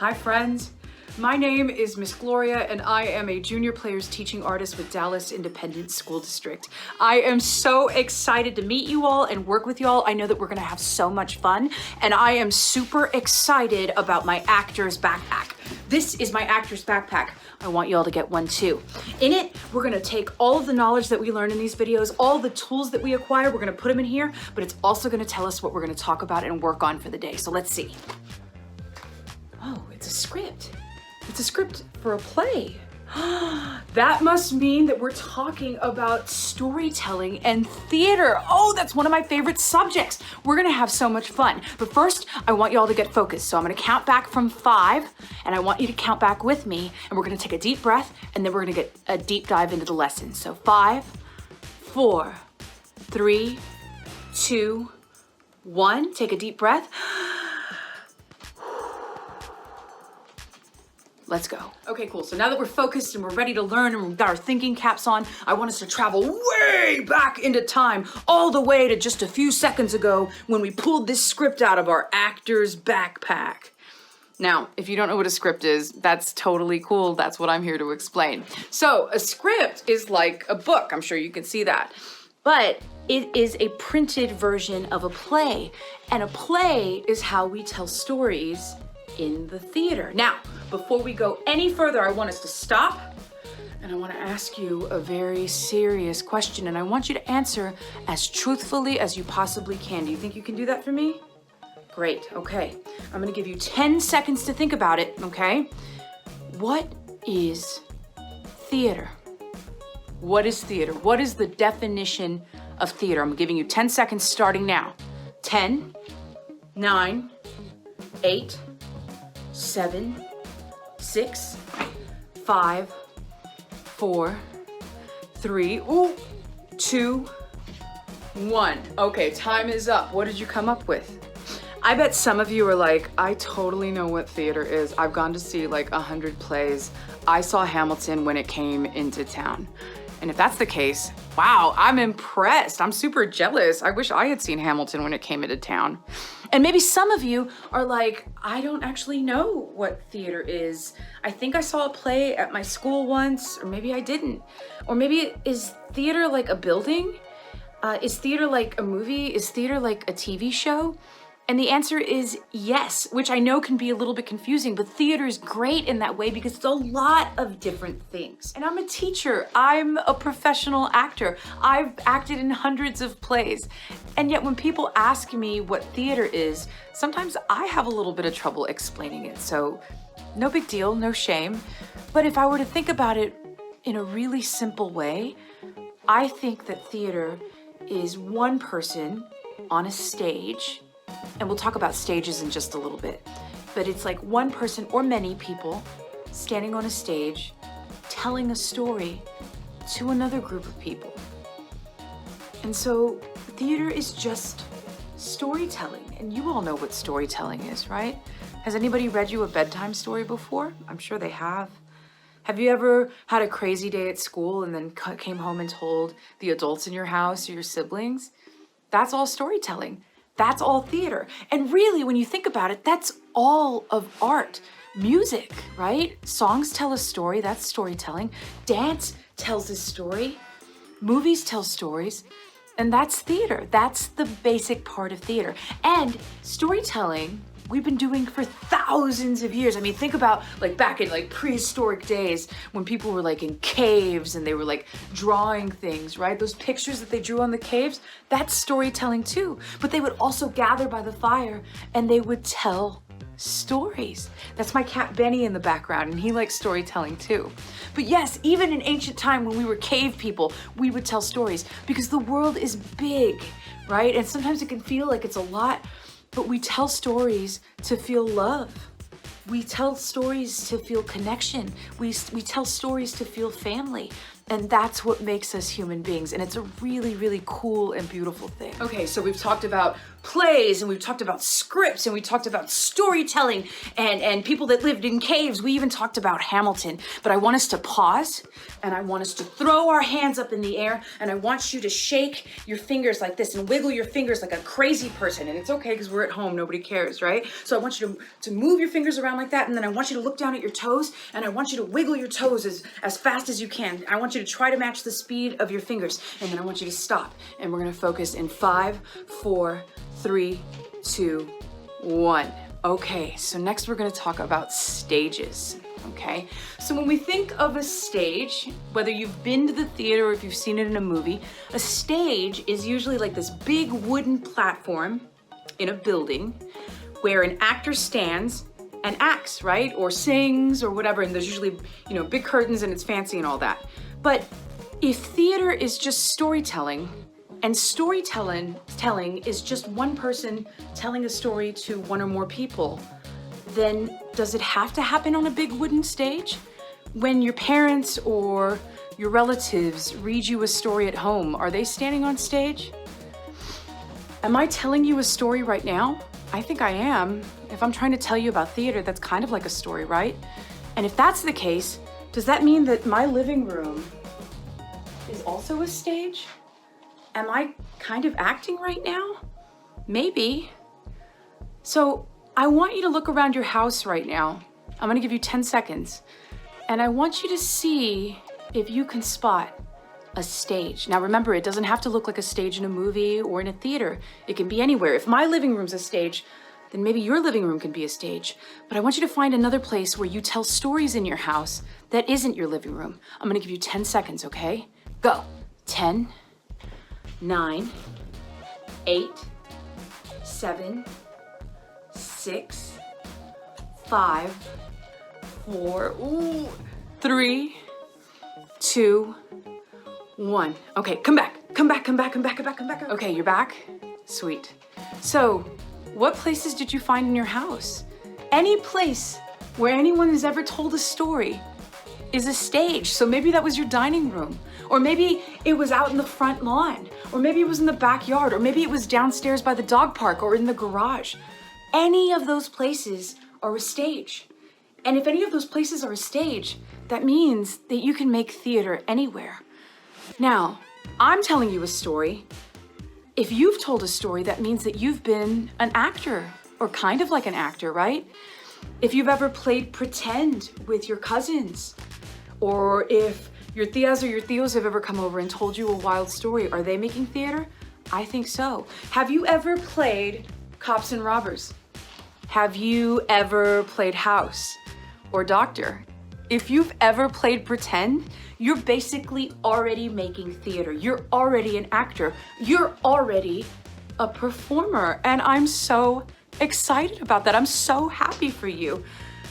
Hi friends, my name is Miss Gloria and I am a junior players teaching artist with Dallas Independent School District. I am so excited to meet you all and work with you all. I know that we're gonna have so much fun and I am super excited about my actor's backpack. This is my actor's backpack. I want you all to get one too. In it, we're gonna take all of the knowledge that we learn in these videos, all the tools that we acquire, we're gonna put them in here, but it's also gonna tell us what we're gonna talk about and work on for the day. So let's see. Oh, it's a script. It's a script for a play. That must mean that we're talking about storytelling and theater. Oh, that's one of my favorite subjects. We're gonna have so much fun. But first, I want you all to get focused. So I'm gonna count back from 5, and I want you to count back with me, and we're gonna take a deep breath, and then we're gonna get a deep dive into the lesson. So 5, 4, 3, 2, 1. Take a deep breath. Let's go. Okay, cool. So now that we're focused and we're ready to learn and we've got our thinking caps on, I want us to travel way back into time, all the way to just a few seconds ago when we pulled this script out of our actor's backpack. Now, if you don't know what a script is, that's totally cool. That's what I'm here to explain. So a script is like a book. I'm sure you can see that. But it is a printed version of a play. And a play is how we tell stories in the theater. Now, before we go any further, I want us to stop and I want to ask you a very serious question and I want you to answer as truthfully as you possibly can. Do you think you can do that for me? Great, okay. I'm gonna give you 10 seconds to think about it, okay? What is theater? What is theater? What is the definition of theater? I'm giving you 10 seconds starting now. 10, 9, 8, 7, 6, 5, 4, 3, 2, 1. Okay, time is up. What did you come up with? I bet some of you are like, I totally know what theater is. I've gone to see like 100 plays. I saw Hamilton when it came into town. And if that's the case, wow, I'm impressed. I'm super jealous. I wish I had seen Hamilton when it came into town. And maybe some of you are like, I don't actually know what theater is. I think I saw a play at my school once, or maybe I didn't. Or maybe is theater like a building? Is theater like a movie? Is theater like a TV show? And the answer is yes, which I know can be a little bit confusing, but theater is great in that way because it's a lot of different things. And I'm a teacher, I'm a professional actor. I've acted in hundreds of plays. And yet when people ask me what theater is, sometimes I have a little bit of trouble explaining it. So no big deal, no shame. But if I were to think about it in a really simple way, I think that theater is one person on a stage. And we'll talk about stages in just a little bit, but it's like one person or many people standing on a stage telling a story to another group of people. And so theater is just storytelling, and you all know what storytelling is, right? Has anybody read you a bedtime story before? I'm sure they have. Have you ever had a crazy day at school and then came home and told the adults in your house or your siblings? That's all storytelling. That's all theater. And really, when you think about it, that's all of art. Music, right? Songs tell a story, that's storytelling. Dance tells a story. Movies tell stories. And that's theater. That's the basic part of theater. And storytelling, we've been doing for thousands of years. I mean, think about like back in like prehistoric days when people were like in caves and they were like drawing things, right? Those pictures that they drew on the caves, that's storytelling too. But they would also gather by the fire and they would tell stories. That's my cat Benny in the background, and he likes storytelling too. But yes, even in ancient time when we were cave people, we would tell stories because the world is big, right? And sometimes it can feel like it's a lot. But we tell stories to feel love. We tell stories to feel connection. We tell stories to feel family. And that's what makes us human beings. And it's a really, really cool and beautiful thing. Okay, so we've talked about plays and we've talked about scripts and we talked about storytelling and people that lived in caves. We even talked about Hamilton. But I want us to pause and I want us to throw our hands up in the air and I want you to shake your fingers like this and wiggle your fingers like a crazy person. And it's okay because we're at home, nobody cares, right? So I want you to move your fingers around like that and then I want you to look down at your toes and I want you to wiggle your toes as fast as you can. I want you to try to match the speed of your fingers and then I want you to stop. And we're gonna focus in 5, 4, 3, 2, 1. Okay, so next we're gonna talk about stages, okay? So when we think of a stage, whether you've been to the theater or if you've seen it in a movie, a stage is usually like this big wooden platform in a building where an actor stands and acts, right? Or sings or whatever, and there's usually, big curtains and it's fancy and all that. But if theater is just storytelling, and storytelling is just one person telling a story to one or more people, then does it have to happen on a big wooden stage? When your parents or your relatives read you a story at home, are they standing on stage? Am I telling you a story right now? I think I am. If I'm trying to tell you about theater, that's kind of like a story, right? And if that's the case, does that mean that my living room is also a stage? Am I kind of acting right now? Maybe. So I want you to look around your house right now. I'm gonna give you 10 seconds. And I want you to see if you can spot a stage. Now remember, it doesn't have to look like a stage in a movie or in a theater. It can be anywhere. If my living room's a stage, then maybe your living room can be a stage. But I want you to find another place where you tell stories in your house that isn't your living room. I'm gonna give you 10 seconds, okay? Go. 10, 9, 8, 7, 6, 5, 4, 3, 2, 1. Okay, come back. Okay, you're back? Sweet. So, what places did you find in your house? Any place where anyone has ever told a story is a stage. So maybe that was your dining room, or maybe it was out in the front lawn, or maybe it was in the backyard, or maybe it was downstairs by the dog park or in the garage. Any of those places are a stage. And if any of those places are a stage, that means that you can make theater anywhere. Now, I'm telling you a story. If you've told a story, that means that you've been an actor, or kind of like an actor, right? If you've ever played pretend with your cousins, or if your tias or your tios have ever come over and told you a wild story, are they making theater? I think so. Have you ever played cops and robbers? Have you ever played house or doctor? If you've ever played pretend, you're basically already making theater. You're already an actor. You're already a performer. And I'm so excited about that. I'm so happy for you.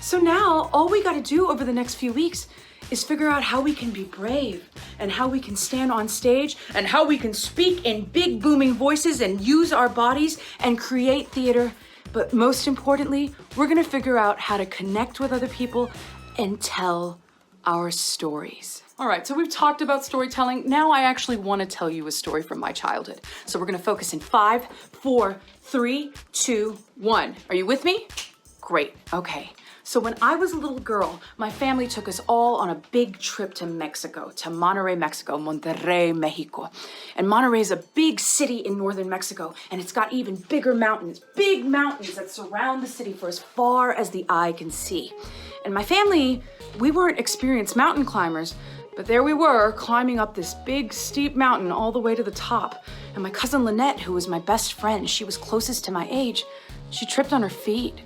So now all we gotta do over the next few weeks is figure out how we can be brave and how we can stand on stage and how we can speak in big booming voices and use our bodies and create theater. But most importantly, we're gonna figure out how to connect with other people and tell our stories. All right, so we've talked about storytelling. Now I actually want to tell you a story from my childhood. So we're gonna focus in 5, 4, 3, 2, 1. Are you with me? Great, okay. So when I was a little girl, my family took us all on a big trip to Mexico, to Monterrey, Mexico, Monterrey, Mexico. And Monterrey is a big city in northern Mexico, and it's got even bigger mountains, big mountains that surround the city for as far as the eye can see. And my family, we weren't experienced mountain climbers, but there we were climbing up this big steep mountain all the way to the top. And my cousin Lynette, who was my best friend, she was closest to my age, she tripped on her feet.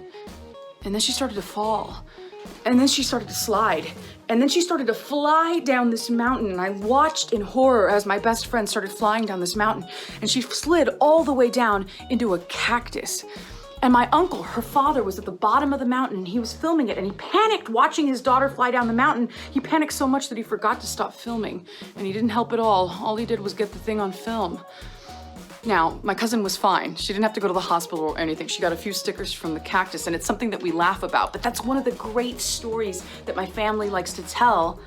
And then she started to fall. And then she started to slide. And then she started to fly down this mountain. And I watched in horror as my best friend started flying down this mountain. And she slid all the way down into a cactus. And my uncle, her father, was at the bottom of the mountain and he was filming it and he panicked watching his daughter fly down the mountain. He panicked so much that he forgot to stop filming and he didn't help at all. All he did was get the thing on film. Now, my cousin was fine. She didn't have to go to the hospital or anything. She got a few stickers from the cactus and it's something that we laugh about, but that's one of the great stories that my family likes to tell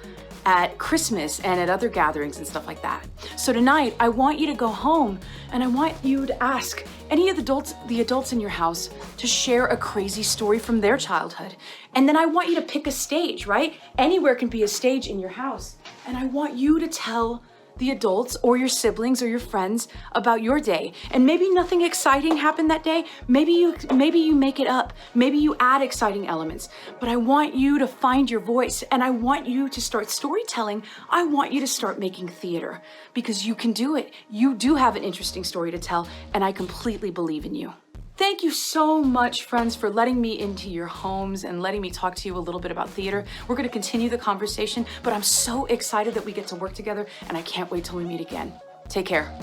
at Christmas and at other gatherings and stuff like that. So tonight, I want you to go home and I want you to ask any of the adults in your house to share a crazy story from their childhood. And then I want you to pick a stage, right? Anywhere can be a stage in your house. And I want you to tell the adults or your siblings or your friends about your day. And maybe nothing exciting happened that day. Maybe you make it up. Maybe you add exciting elements. But I want you to find your voice and I want you to start storytelling. I want you to start making theater because you can do it. You do have an interesting story to tell and I completely believe in you. Thank you so much, friends, for letting me into your homes and letting me talk to you a little bit about theater. We're going to continue the conversation, but I'm so excited that we get to work together, and I can't wait till we meet again. Take care.